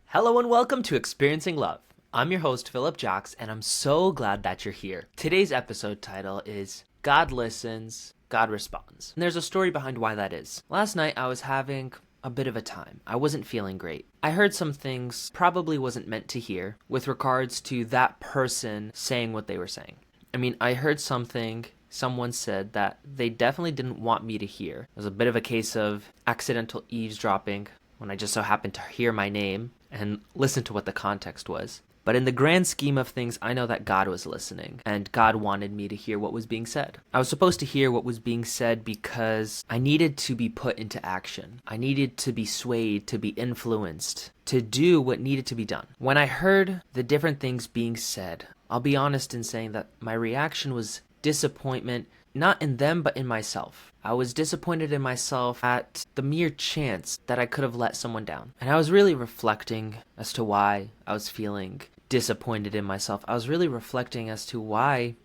Hello and welcome to Experiencing Love. I'm your host, Philip Jocks, and I'm so glad that you're here. Today's episode title is God Listens, God Responds. And there's a story behind why that is. Last night, I was having a bit of a time. I wasn't feeling great. I heard some things probably wasn't meant to hear with regards to that person saying what they were saying. I heard something someone said that they definitely didn't want me to hear. It was a bit of a case of accidental eavesdropping when I just so happened to hear my name and listen to what the context was. But in the grand scheme of things, I know that God was listening, and God wanted me to hear what was being said. I was supposed to hear what was being said because I needed to be put into action. I needed to be swayed, to be influenced, to do what needed to be done. When I heard the different things being said, I'll be honest in saying that my reaction was disappointment, not in them, but in myself. I was disappointed in myself at the mere chance that I could have let someone down. And I was really reflecting as to why I was feeling disappointed in myself. I was really reflecting as to why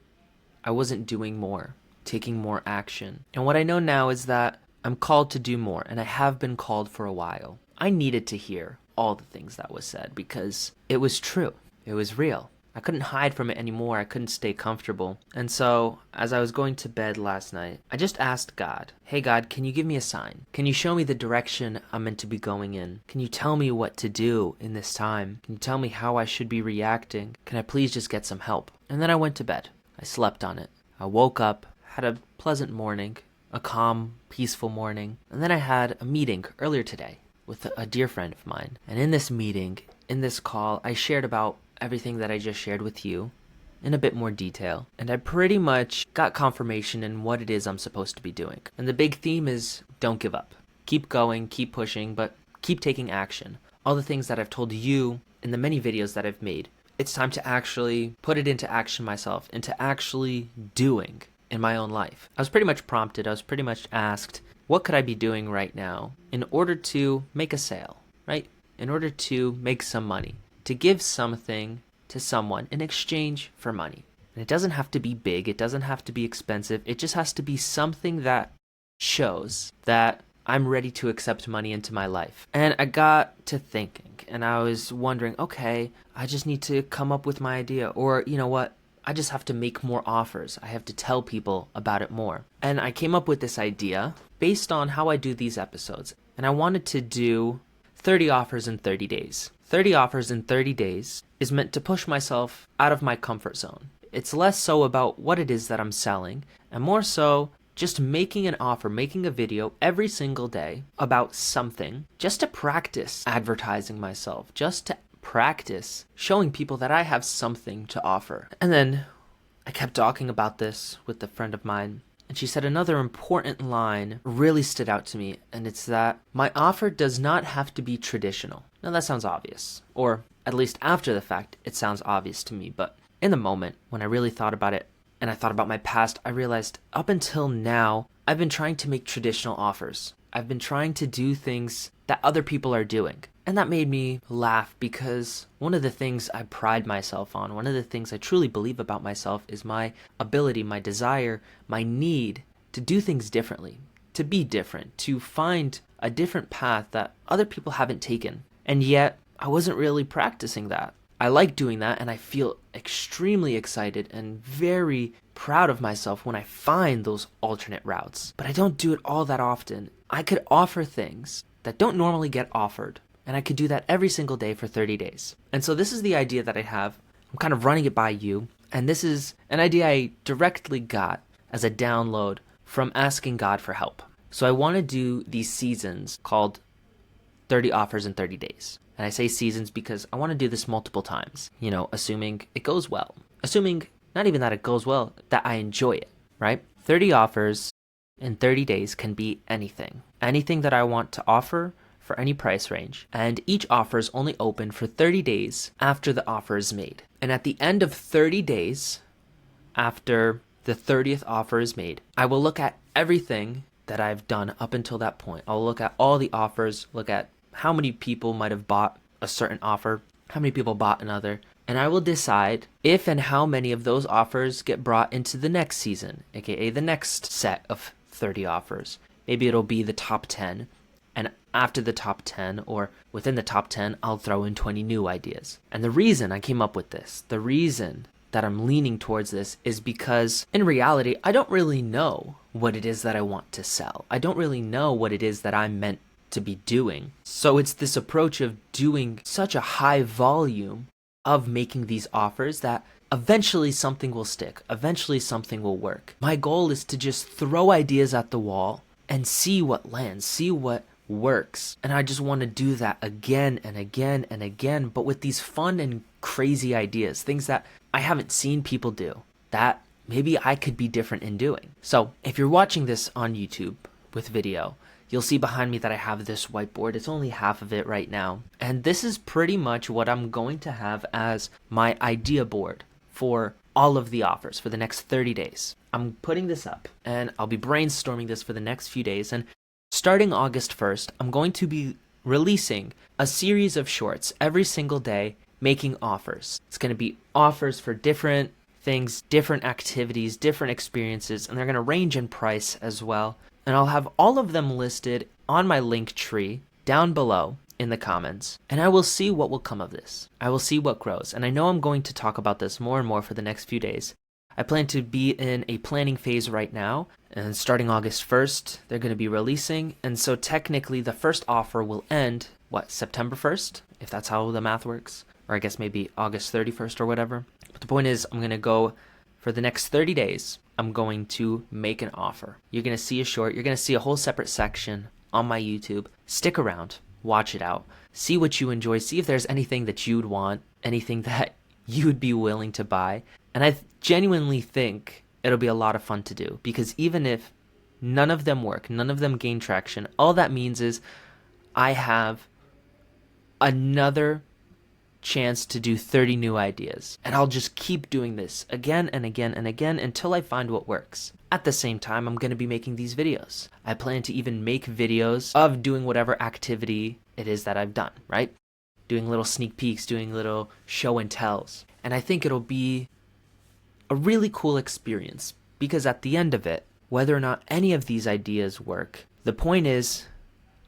I wasn't doing more, taking more action. And what I know now is that I'm called to do more, and I have been called for a while. I needed to hear all the things that was said because it was true. It was real. I couldn't hide from it anymore. I couldn't stay comfortable. And so, as I was going to bed last night, I just asked God, hey God, can you give me a sign? Can you show me the direction I'm meant to be going in? Can you tell me what to do in this time? Can you tell me how I should be reacting? Can I please just get some help? And then I went to bed. I slept on it. I woke up, had a pleasant morning, a calm, peaceful morning. And then I had a meeting earlier today with a dear friend of mine. And in this meeting, in this call, I shared about everything that I just shared with you in a bit more detail. And I pretty much got confirmation in what it is I'm supposed to be doing. And the big theme is don't give up. Keep going, keep pushing, but keep taking action. All the things that I've told you in the many videos that I've made, it's time to actually put it into action myself, into actually doing in my own life. I was pretty much prompted, I was pretty much asked, what could I be doing right now in order to make a sale, right? In order to make some money, to give something to someone in exchange for money. And it doesn't have to be big, it doesn't have to be expensive, it just has to be something that shows that I'm ready to accept money into my life. And I got to thinking, and I was wondering, okay, I just need to come up with my idea, or you know what, I just have to make more offers. I have to tell people about it more. And I came up with this idea based on how I do these episodes. And I wanted to do 30 offers in 30 days. 30 offers in 30 days is meant to push myself out of my comfort zone. It's less so about what it is that I'm selling, and more so just making an offer, making a video every single day about something, just to practice advertising myself, just to practice showing people that I have something to offer. And then I kept talking about this with a friend of mine, and she said another important line really stood out to me, and it's that my offer does not have to be traditional. Now that sounds obvious, or at least after the fact, it sounds obvious to me, but in the moment, when I really thought about it, and I thought about my past, I realized up until now, I've been trying to make traditional offers. I've been trying to do things that other people are doing. And that made me laugh because one of the things I pride myself on, one of the things I truly believe about myself is my ability, my desire, my need to do things differently, to be different, to find a different path that other people haven't taken. And yet, I wasn't really practicing that. I like doing that, and I feel extremely excited and very proud of myself when I find those alternate routes. But I don't do it all that often. I could offer things that don't normally get offered, and I could do that every single day for 30 days. And so this is the idea that I have. I'm kind of running it by you, and this is an idea I directly got as a download from asking God for help. So I want to do these seasons called 30 offers in 30 days. And I say seasons because I want to do this multiple times, assuming it goes well. Assuming not even that it goes well, that I enjoy it, right? 30 offers in 30 days can be anything. Anything that I want to offer for any price range. And each offer is only open for 30 days after the offer is made. And at the end of 30 days, after the 30th offer is made, I will look at everything that I've done up until that point. I'll look at all the offers, look at how many people might have bought a certain offer, how many people bought another, and I will decide if and how many of those offers get brought into the next season, aka the next set of 30 offers. Maybe it'll be the top 10, And after the top 10 or within the top 10, I'll throw in 20 new ideas. And the reason I came up with this, the reason that I'm leaning towards this is because in reality, I don't really know what it is that I want to sell. I don't really know what it is that I'm meant to be doing. So it's this approach of doing such a high volume of making these offers that eventually something will stick. Eventually something will work. My goal is to just throw ideas at the wall and see what lands, see what works. And I just want to do that again and again and again, but with these fun and crazy ideas, things that I haven't seen people do, that maybe I could be different in doing. So if you're watching this on YouTube with video, you'll see behind me that I have this whiteboard. It's only half of it right now. And this is pretty much what I'm going to have as my idea board for all of the offers for the next 30 days. I'm putting this up and I'll be brainstorming this for the next few days. And starting August 1st, I'm going to be releasing a series of shorts every single day making offers. It's going to be offers for different things, different activities, different experiences, and they're going to range in price as well. And I'll have all of them listed on my link tree down below in the comments. And I will see what will come of this. I will see what grows. And I know I'm going to talk about this more and more for the next few days. I plan to be in a planning phase right now. And starting August 1st, they're going to be releasing. And so technically the first offer will end, September 1st? If that's how the math works. Or I guess maybe August 31st or whatever. But the point is, I'm going to go for the next 30 days. I'm going to make an offer. You're going to see a short. You're going to see a whole separate section on my YouTube. Stick around. Watch it out. See what you enjoy. See if there's anything that you'd want. Anything that you'd be willing to buy. And I genuinely think it'll be a lot of fun to do. Because even if none of them work, none of them gain traction, all that means is I have another chance to do 30 new ideas. And I'll just keep doing this again and again and again until I find what works. At the same time, I'm going to be making these videos. I plan to even make videos of doing whatever activity it is that I've done, right? Doing little sneak peeks, doing little show and tells. And I think it'll be a really cool experience because at the end of it, whether or not any of these ideas work, the point is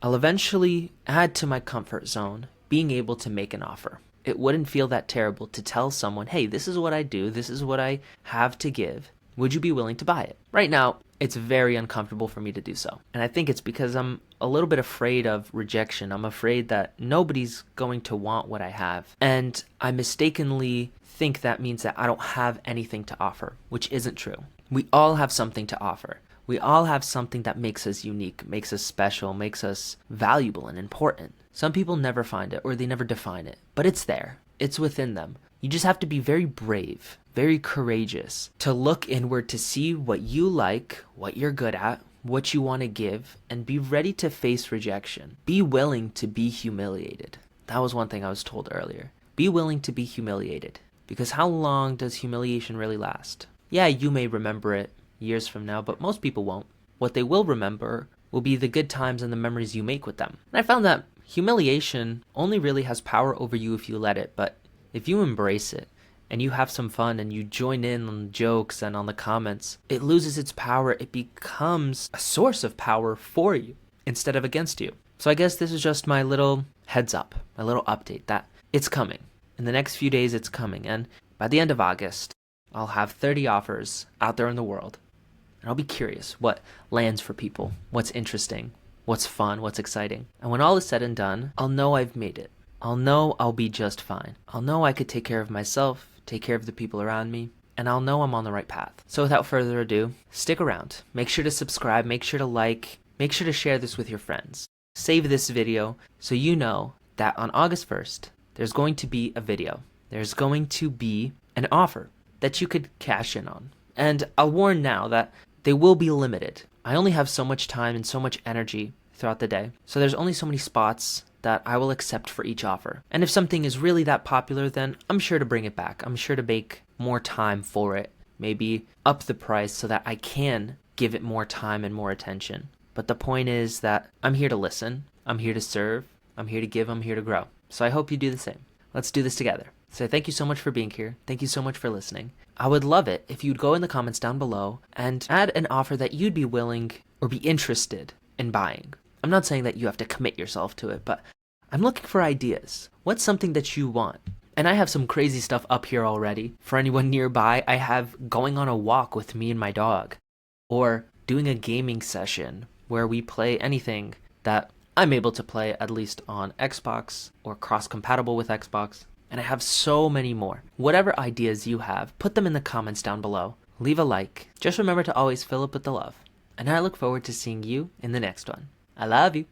I'll eventually add to my comfort zone being able to make an offer. It wouldn't feel that terrible to tell someone, hey, this is what I do, this is what I have to give. Would you be willing to buy it? Right now, it's very uncomfortable for me to do so. And I think it's because I'm a little bit afraid of rejection. I'm afraid that nobody's going to want what I have. And I mistakenly think that means that I don't have anything to offer, which isn't true. We all have something to offer. We all have something that makes us unique, makes us special, makes us valuable and important. Some people never find it or they never define it, but it's there. It's within them. You just have to be very brave, very courageous to look inward to see what you like, what you're good at, what you want to give, and be ready to face rejection. Be willing to be humiliated. That was one thing I was told earlier. Be willing to be humiliated. Because how long does humiliation really last? Yeah, you may remember it years from now, but most people won't. What they will remember will be the good times and the memories you make with them. And I found that humiliation only really has power over you if you let it, but if you embrace it and you have some fun and you join in on the jokes and on the comments, it loses its power. It becomes a source of power for you instead of against you. So I guess this is just my little heads up, my little update that it's coming. In the next few days, it's coming. And by the end of August, I'll have 30 offers out there in the world. And I'll be curious what lands for people, what's interesting, what's fun, what's exciting. And when all is said and done, I'll know I've made it. I'll know I'll be just fine. I'll know I could take care of myself, take care of the people around me, and I'll know I'm on the right path. So without further ado, stick around. Make sure to subscribe, make sure to like, make sure to share this with your friends. Save this video so you know that on August 1st, there's going to be a video. There's going to be an offer that you could cash in on. And I'll warn now that they will be limited. I only have so much time and so much energy throughout the day. So there's only so many spots that I will accept for each offer. And if something is really that popular, then I'm sure to bring it back. I'm sure to make more time for it. Maybe up the price so that I can give it more time and more attention. But the point is that I'm here to listen. I'm here to serve. I'm here to give. I'm here to grow. So I hope you do the same. Let's do this together. So thank you so much for being here. Thank you so much for listening. I would love it if you'd go in the comments down below and add an offer that you'd be willing or be interested in buying. I'm not saying that you have to commit yourself to it, but I'm looking for ideas. What's something that you want? And I have some crazy stuff up here already. For anyone nearby, I have going on a walk with me and my dog, or doing a gaming session where we play anything that I'm able to play, at least on Xbox or cross-compatible with Xbox. And I have so many more. Whatever ideas you have, put them in the comments down below. Leave a like. Just remember to always fill up with the love. And I look forward to seeing you in the next one. I love you.